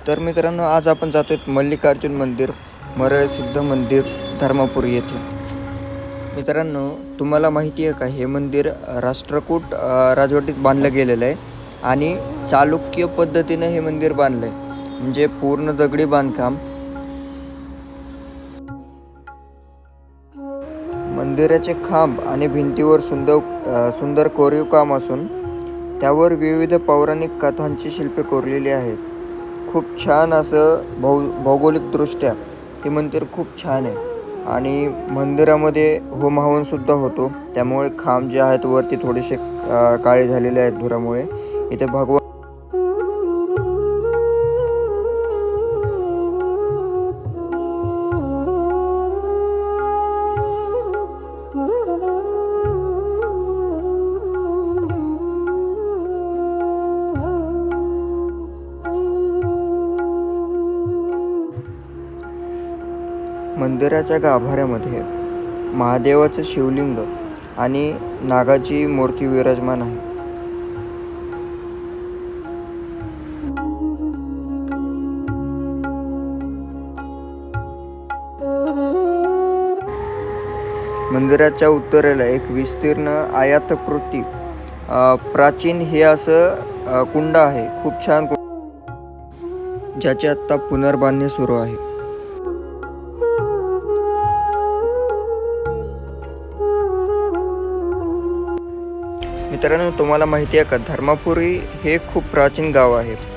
तर मित्रांनो, आज आपण जातोय मल्लिकार्जुन मंदिर, मरळ सिद्ध मंदिर, धर्मापुरी येथे. मित्रांनो, तुम्हाला माहिती आहे का, हे मंदिर राष्ट्रकूट राजवटीत बांधलं गेलेलं आहे आणि चालुक्य पद्धतीनं हे मंदिर बांधलं आहे, म्हणजे पूर्ण दगडी बांधकाम. मंदिराचे खांब आणि भिंतीवर सुंदर कोरीव काम असून त्यावर विविध पौराणिक कथांची शिल्पे कोरलेली आहेत. खूप छान असं भौगोलिकदृष्ट्या हे मंदिर खूप छान आहे आणि मंदिरामध्ये होम हवनसुद्धा होतो. त्यामुळे खांब जे आहेत वरती थोडेसे काळे झालेले आहेत धुरामुळे. इथे भगवान मंदिराच्या गाभाऱ्यामध्ये महादेवाचं शिवलिंग आणि नागाची मूर्ती विराजमान आहे. मंदिराच्या उत्तरेला एक विस्तीर्ण आयताकृती प्राचीन हे असं कुंड आहे. खूप छान ज्याचे आत्ता पुनर्बांधणी सुरू आहे. मित्रांनो, तुम्हाला माहिती आहे का, धर्मापुरी हे खूप प्राचीन गाव आहे.